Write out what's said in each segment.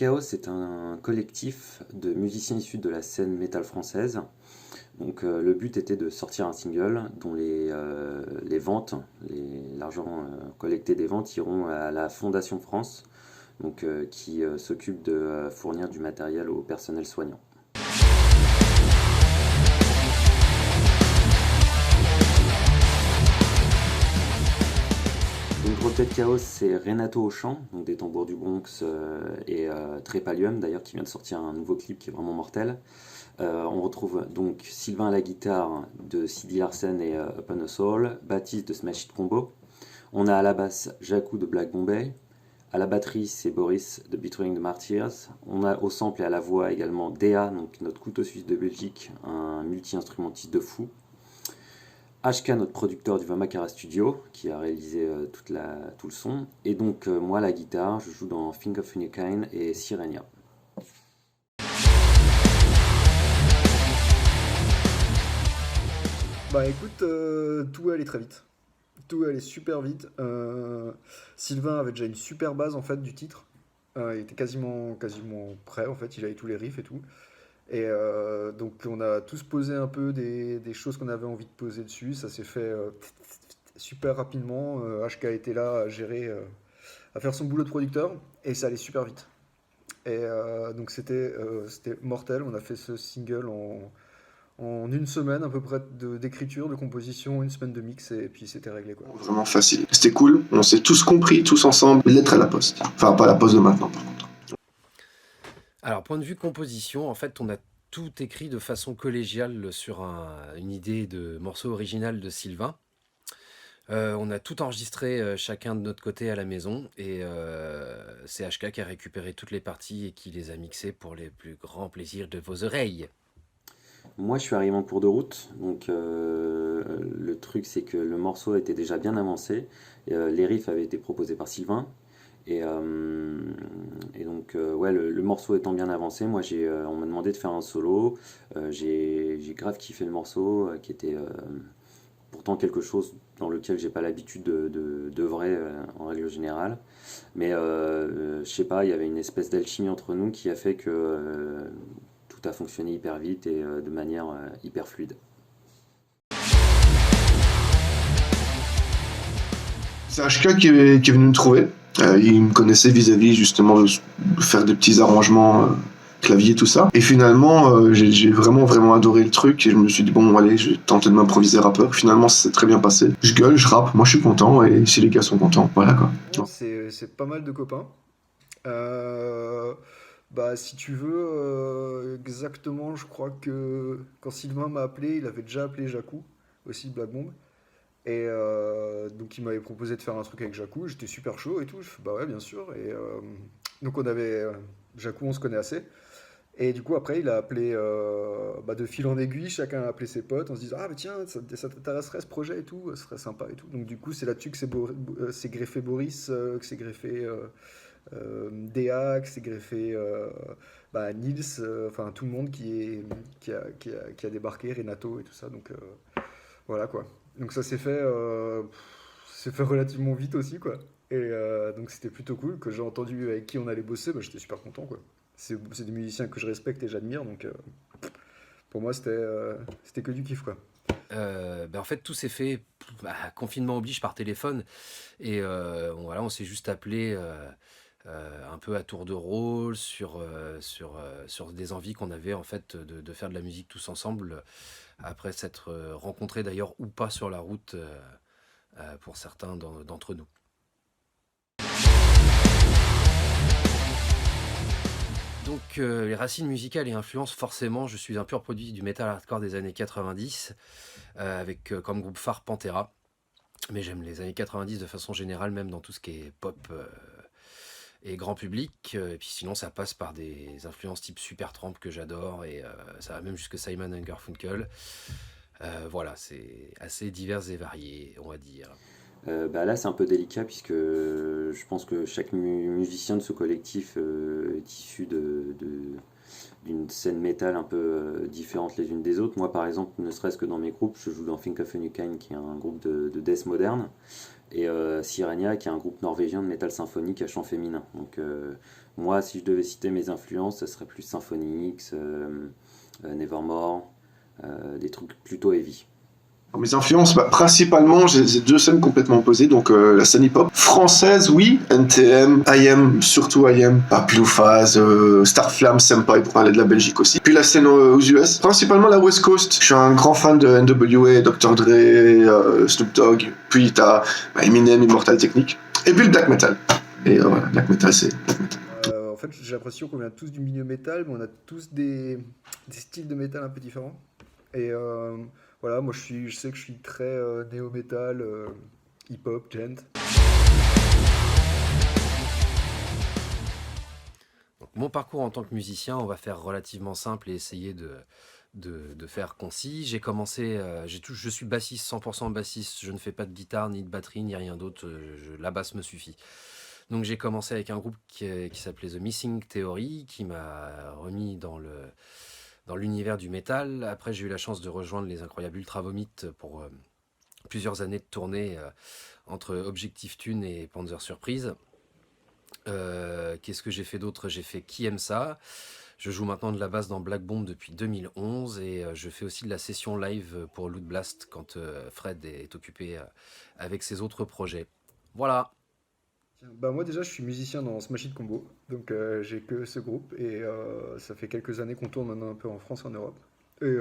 Chaos est un collectif de musiciens issus de la scène métal française. Donc le but était de sortir un single dont les ventes, l'argent collecté des ventes iront à la Fondation France, donc, qui s'occupe de fournir du matériel au personnel soignant. Donc Drop Dead Chaos, c'est Renato au chant, donc des tambours du Bronx et Trépalium d'ailleurs qui vient de sortir un nouveau clip qui est vraiment mortel. On retrouve donc Sylvain à la guitare de Sidi Larsen et Upon a Soul, Baptiste de Smash It Combo. On a à la basse Jacou de Black Bombay. À la batterie, c'est Boris de Between the Martyrs. On a au sample et à la voix également Dea, donc notre couteau suisse de Belgique, un multi-instrumentiste de fou. HK, notre producteur du Vamakara Studio, qui a réalisé tout le son. Et donc moi, la guitare, je joue dans Think of a New Kind et Sirenia. Bah écoute, tout allait très vite. Tout allait super vite. Sylvain avait déjà une super base en fait du titre. Il était quasiment prêt en fait, il avait tous les riffs et tout. Et donc on a tous posé un peu des choses qu'on avait envie de poser dessus. Ça s'est fait super rapidement. HK était là à gérer, à faire son boulot de producteur et ça allait super vite. Et donc c'était mortel. On a fait ce single en une semaine à peu près d'écriture, de composition, une semaine de mix et puis c'était réglé quoi. Vraiment facile. C'était cool. On s'est tous compris, tous ensemble. Lettre à la poste. Enfin, pas à la poste de maintenant par contre. Alors, point de vue composition, en fait, on a tout écrit de façon collégiale sur une idée de morceau original de Sylvain. On a tout enregistré chacun de notre côté à la maison et c'est HK qui a récupéré toutes les parties et qui les a mixées pour les plus grands plaisirs de vos oreilles. Moi, je suis arrivé en cours de route, donc le truc c'est que le morceau était déjà bien avancé. Les riffs avaient été proposés par Sylvain. Et donc, ouais, le morceau étant bien avancé, moi, on m'a demandé de faire un solo. J'ai grave kiffé le morceau, qui était pourtant quelque chose dans lequel j'ai pas l'habitude d'œuvrer en règle générale. Mais je sais pas, il y avait une espèce d'alchimie entre nous qui a fait que tout a fonctionné hyper vite et de manière hyper fluide. C'est HK qui est venu me trouver. Il me connaissait vis-à-vis justement de faire des petits arrangements clavier tout ça. Et finalement, j'ai vraiment adoré le truc et je me suis dit bon allez, je vais tenter de m'improviser rappeur. Finalement, ça s'est très bien passé. Je gueule, je rappe, moi je suis content et si les gars sont contents, voilà quoi. C'est pas mal de copains. Bah si tu veux, exactement, je crois que quand Sylvain m'a appelé, il avait déjà appelé Jacou, aussi Black Bomb. Et donc il m'avait proposé de faire un truc avec Jacou, j'étais super chaud et tout, je fais bah ouais bien sûr. Et donc on avait Jacou, on se connaît assez. Et du coup après il a appelé bah, de fil en aiguille, chacun a appelé ses potes en se disant ah mais tiens ça t'intéresserait ce projet et tout, ce serait sympa et tout. Donc du coup c'est là-dessus que c'est greffé Boris, que c'est greffé Déa, que c'est greffé bah, Nils, enfin tout le monde qui a débarqué, Renato et tout ça. Donc voilà quoi. Donc ça s'est fait relativement vite aussi quoi. Et donc c'était plutôt cool que j'ai entendu avec qui on allait bosser, bah, j'étais super content quoi. C'est des musiciens que je respecte et j'admire donc pour moi c'était que du kiff quoi. En fait, tout s'est fait, confinement oblige, par téléphone. Et voilà, on s'est juste appelé un peu à tour de rôle sur des envies qu'on avait en fait de faire de la musique tous ensemble, après s'être rencontrés d'ailleurs ou pas sur la route pour certains d'entre nous. Donc les racines musicales et influences, forcément, je suis un pur produit du metal hardcore des années 90, avec comme groupe phare Pantera. Mais j'aime les années 90 de façon générale, même dans tout ce qui est pop et grand public. Et puis sinon, ça passe par des influences type Supertramp que j'adore, et ça va même jusque Simon & Garfunkel. Voilà, c'est assez divers et varié, on va dire. Bah là c'est un peu délicat puisque je pense que chaque musicien de ce collectif est issu d'une scène métal un peu différente les unes des autres. Moi, par exemple, ne serait-ce que dans mes groupes, je joue dans Think of a New Kind, qui est un groupe de death moderne, et Sirenia, qui est un groupe norvégien de métal symphonique à chant féminin. Donc, moi, si je devais citer mes influences, ça serait plus Symphony X, Nevermore, des trucs plutôt heavy. Mes influences, principalement, j'ai deux scènes complètement opposées. Donc la scène hip-hop française, oui, NTM, IM, surtout IM, Blue Phase, Starflame, Senpai pour parler de la Belgique aussi. Puis la scène aux US, principalement la West Coast. Je suis un grand fan de NWA, Dr. Dre, Snoop Dogg. Puis t'as Eminem, Immortal Technique. Et puis le black metal. Et voilà, black metal, c'est black metal. En fait, j'ai l'impression qu'on vient tous du milieu métal, mais on a tous des styles de métal un peu différents. Et voilà, moi je sais que je suis très néo-métal, hip-hop, gent. Donc, mon parcours en tant que musicien, on va faire relativement simple et essayer de faire concis. J'ai commencé, je suis bassiste, 100% bassiste, je ne fais pas de guitare, ni de batterie, ni rien d'autre, la basse me suffit. Donc j'ai commencé avec un groupe qui s'appelait The Missing Theory, qui m'a remis dans l'univers du métal. Après, j'ai eu la chance de rejoindre les incroyables Ultra Vomit pour plusieurs années de tournée entre Objectif Tune et Panzer Surprise. Qu'est-ce que j'ai fait d'autre? J'ai fait Qui aime ça? Je joue maintenant de la basse dans Black Bomb depuis 2011 et je fais aussi de la session live pour Loot Blast quand Fred est occupé avec ses autres projets. Voilà. Bah moi déjà je suis musicien dans Smash Hit Combo, donc j'ai que ce groupe et ça fait quelques années qu'on tourne maintenant un peu en France, en Europe. Et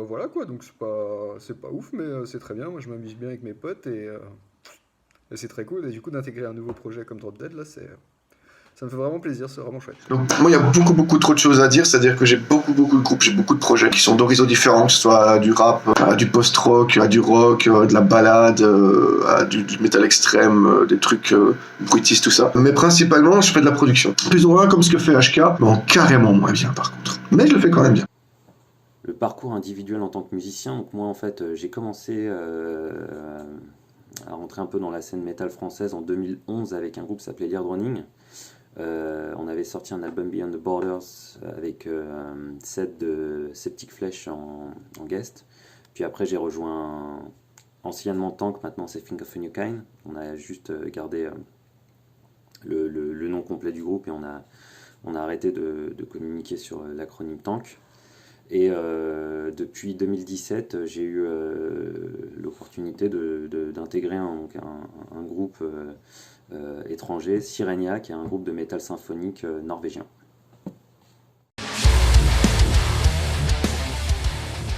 voilà quoi, donc c'est pas ouf mais c'est très bien, moi je m'amuse bien avec mes potes et c'est très cool. Et du coup d'intégrer un nouveau projet comme Drop Dead là, ça me fait vraiment plaisir, c'est vraiment chouette. Donc, moi, il y a beaucoup trop de choses à dire, c'est-à-dire que j'ai beaucoup de groupes, j'ai beaucoup de projets qui sont d'horizons différents, que ce soit du rap, du post-rock, du rock, de la ballade, du métal extrême, des trucs bruitistes, tout ça. Mais principalement, je fais de la production. Plus ou moins comme ce que fait HK, mais en carrément moins bien par contre. Mais je le fais quand même bien. Le parcours individuel en tant que musicien, donc moi en fait j'ai commencé à rentrer un peu dans la scène métal française en 2011 avec un groupe qui s'appelait Leard Running. On avait sorti un album Beyond the Borders avec un set de Septic Flesh en guest. Puis après j'ai rejoint anciennement Tank, maintenant c'est Think of a New Kind. On a juste gardé le nom complet du groupe et on a arrêté de communiquer sur l'acronyme Tank. Et depuis 2017, j'ai eu l'opportunité d'intégrer un groupe étranger, Sirenia, qui est un groupe de métal symphonique norvégien.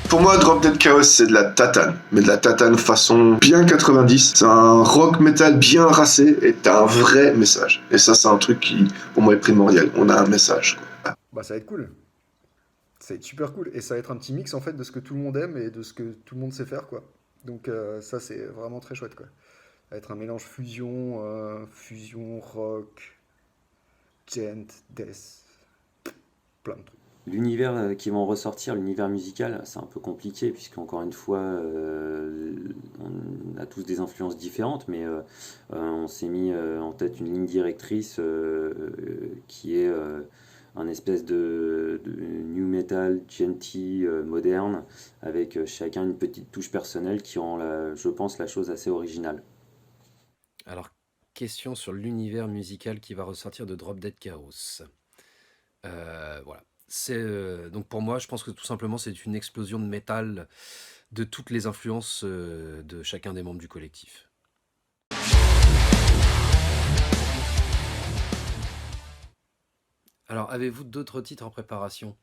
Pour moi, Drop Dead Chaos, c'est de la tatane. Mais de la tatane façon bien 90. C'est un rock metal bien racé et t'as un vrai message. Et ça, c'est un truc qui, pour moi, est primordial. On a un message, quoi. Bah ça va être cool. Ça va être super cool. Et ça va être un petit mix en fait de ce que tout le monde aime et de ce que tout le monde sait faire quoi. Donc ça c'est vraiment très chouette quoi. Ça va être un mélange fusion rock, gent, death, plein de trucs. L'univers qui va en ressortir, l'univers musical, c'est un peu compliqué puisqu'encore une fois, on a tous des influences différentes, mais on s'est mis en tête une ligne directrice qui est un espèce de new metal gentil moderne avec chacun une petite touche personnelle qui rend, je pense, la chose assez originale. Alors, question sur l'univers musical qui va ressortir de Drop Dead Chaos. Voilà. Donc pour moi, je pense que tout simplement, c'est une explosion de métal de toutes les influences de chacun des membres du collectif. Alors, avez-vous d'autres titres en préparation?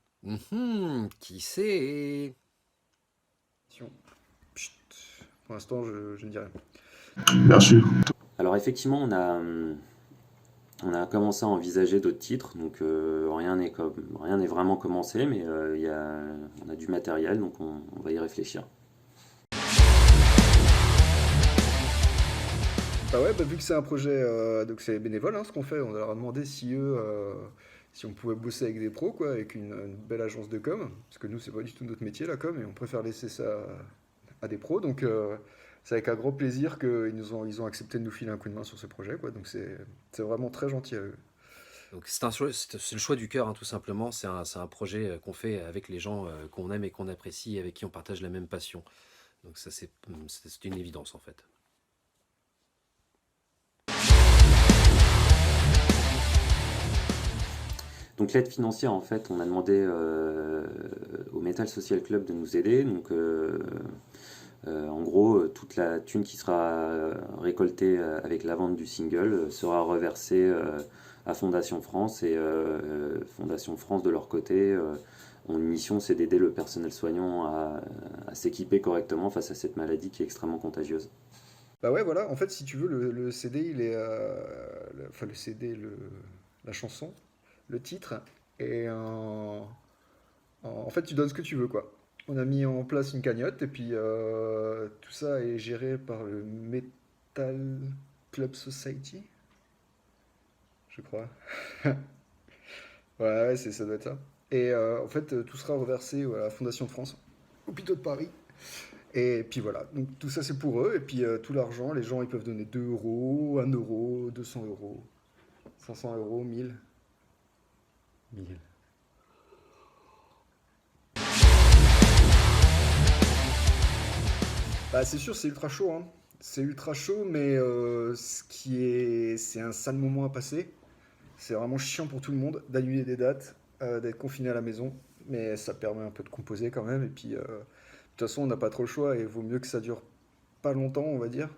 Qui sait? Chut. Pour l'instant, je ne dis rien. Bien sûr. Alors effectivement, on a commencé à envisager d'autres titres, donc rien n'est vraiment commencé, mais on a du matériel, donc on va y réfléchir. Bah ouais, vu que c'est un projet, donc c'est bénévole hein, ce qu'on fait, on leur a demandé si on pouvait bosser avec des pros, quoi, avec une belle agence de com, parce que nous c'est pas du tout notre métier la com, et on préfère laisser ça à des pros, donc c'est avec un gros plaisir qu'ils ont accepté de nous filer un coup de main sur ce projet, quoi, donc c'est vraiment très gentil à eux. Donc c'est le choix du cœur, hein, tout simplement. C'est un projet qu'on fait avec les gens qu'on aime et qu'on apprécie, et avec qui on partage la même passion. Donc ça, c'est une évidence, en fait. Donc l'aide financière, en fait, on a demandé au Metal Social Club de nous aider. Donc en gros, toute la thune qui sera récoltée avec la vente du single sera reversée à Fondation France. Et Fondation France, de leur côté, ont une mission, c'est d'aider le personnel soignant à s'équiper correctement face à cette maladie qui est extrêmement contagieuse. Bah ouais, voilà, en fait, si tu veux, le CD, il est. Enfin, le CD, la chanson, le titre, et en fait, tu donnes ce que tu veux, quoi. On a mis en place une cagnotte, et puis tout ça est géré par le Metal Club Society, je crois. Ouais, ouais, ça doit être ça. Et en fait, tout sera reversé à la Fondation de France, au Hôpitaux de Paris. Et puis voilà, donc tout ça c'est pour eux, et puis tout l'argent, les gens ils peuvent donner 2 euros, 1 euro, 200 euros, 500 euros, 1000. 1000. Bah c'est sûr, c'est ultra chaud, hein. C'est ultra chaud, mais c'est un sale moment à passer. C'est vraiment chiant pour tout le monde d'annuler des dates, d'être confiné à la maison, mais ça permet un peu de composer quand même, et puis de toute façon on n'a pas trop le choix, et il vaut mieux que ça dure pas longtemps, on va dire,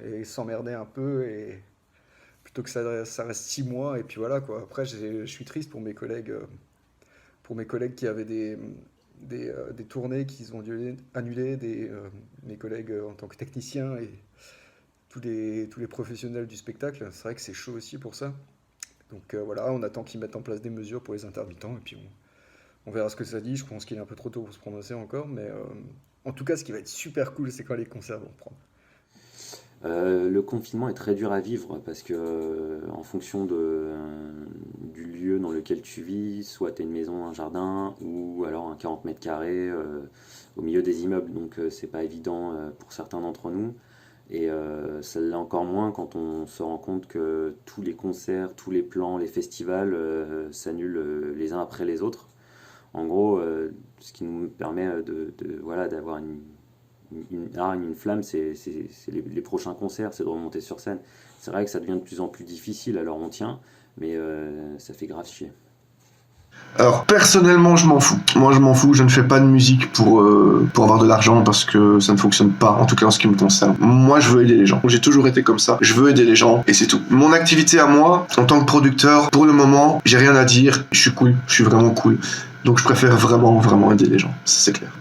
et s'emmerder un peu, et plutôt que ça reste 6 mois, et puis voilà quoi. Après, je suis triste pour mes collègues qui avaient des tournées qu'ils ont dû annuler, mes collègues en tant que techniciens, et tous les professionnels du spectacle. C'est vrai que c'est chaud aussi pour ça. Donc voilà, on attend qu'ils mettent en place des mesures pour les intermittents, et puis on verra ce que ça dit. Je pense qu'il est un peu trop tôt pour se prononcer encore, mais en tout cas, ce qui va être super cool, c'est quand les concerts vont reprendre. Le confinement est très dur à vivre parce que en fonction du lieu dans lequel tu vis, soit tu as une maison, un jardin ou alors un 40 mètres carrés au milieu des immeubles. Donc c'est pas évident pour certains d'entre nous. Et ça l'est encore moins quand on se rend compte que tous les concerts, tous les plans, les festivals s'annulent les uns après les autres. En gros, ce qui nous permet voilà, d'avoir une flamme, c'est les prochains concerts, c'est de remonter sur scène. C'est vrai que ça devient de plus en plus difficile, alors on tient, mais ça fait grave chier. Alors personnellement, je m'en fous. Moi, je m'en fous. Je ne fais pas de musique pour avoir de l'argent parce que ça ne fonctionne pas. En tout cas, en ce qui me concerne. Moi, je veux aider les gens. J'ai toujours été comme ça. Je veux aider les gens et c'est tout. Mon activité à moi, en tant que producteur, pour le moment, j'ai rien à dire. Je suis cool. Je suis vraiment cool. Donc, je préfère vraiment, vraiment aider les gens. Ça, c'est clair.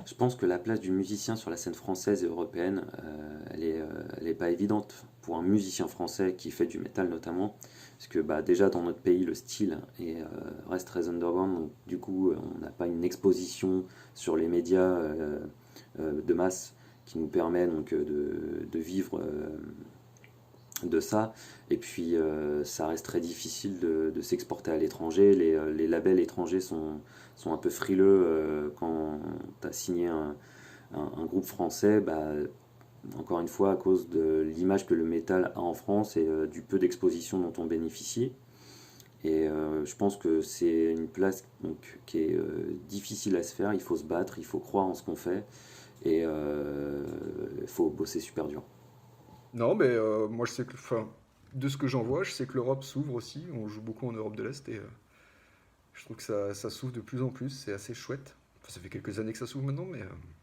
Je pense que la place du musicien sur la scène française et européenne, elle est pas évidente pour un musicien français qui fait du métal notamment, parce que déjà dans notre pays le style reste très underground, donc du coup on n'a pas une exposition sur les médias de masse qui nous permet donc de vivre de ça, et puis ça reste très difficile de s'exporter à l'étranger. Les labels étrangers sont un peu frileux quand tu as signé un groupe français, encore une fois à cause de l'image que le métal a en France et du peu d'exposition dont on bénéficie. Et je pense que c'est une place donc, qui est difficile à se faire. Il faut se battre, il faut croire en ce qu'on fait, et il faut bosser super dur. Non, mais moi je sais que, enfin, de ce que j'en vois, je sais que l'Europe s'ouvre aussi. On joue beaucoup en Europe de l'Est, et je trouve que ça s'ouvre de plus en plus. C'est assez chouette. Enfin, ça fait quelques années que ça s'ouvre maintenant, mais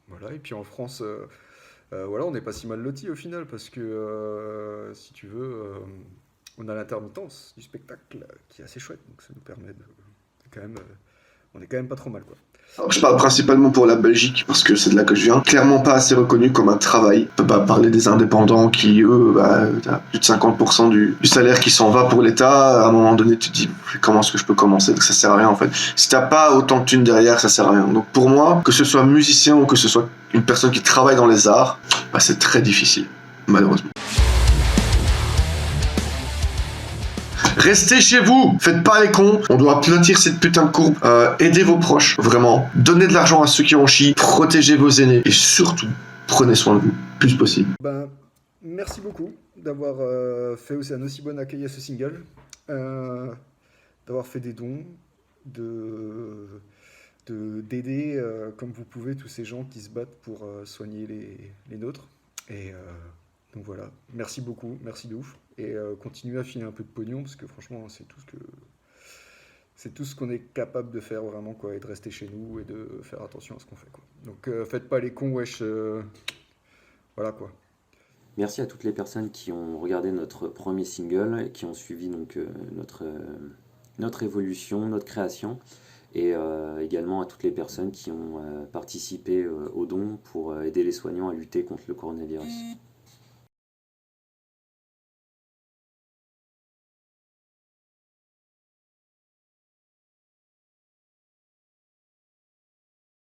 voilà. Et puis en France, voilà, on n'est pas si mal lotis au final, parce que si tu veux, on a l'intermittence du spectacle qui est assez chouette. Donc ça nous permet quand même, on est quand même pas trop mal, quoi. Alors, je parle principalement pour la Belgique, parce que c'est de là que je viens. Clairement pas assez reconnu comme un travail. On peut pas parler des indépendants qui, eux, t'as plus de 50% du salaire qui s'en va pour l'État. À un moment donné, tu te dis, comment est-ce que je peux commencer? Donc ça sert à rien, en fait. Si t'as pas autant de thunes derrière, ça sert à rien. Donc pour moi, que ce soit musicien ou que ce soit une personne qui travaille dans les arts, c'est très difficile, malheureusement. Restez chez vous, faites pas les cons, on doit aplatir cette putain de courbe, aidez vos proches, vraiment, donnez de l'argent à ceux qui en chient, protégez vos aînés, et surtout, prenez soin de vous, plus possible. Merci beaucoup d'avoir fait aussi un aussi bon accueil à ce single, euh, d'avoir fait des dons, de d'aider comme vous pouvez tous ces gens qui se battent pour soigner les nôtres. Et donc voilà, merci beaucoup, merci de ouf. Et continuez à filer un peu de pognon parce que franchement, c'est tout ce qu'on est capable de faire vraiment, quoi, et de rester chez nous et de faire attention à ce qu'on fait, quoi. Donc faites pas les cons, wesh. Voilà quoi. Merci à toutes les personnes qui ont regardé notre premier single et qui ont suivi donc notre évolution, notre création, et également à toutes les personnes qui ont participé aux dons pour aider les soignants à lutter contre le coronavirus.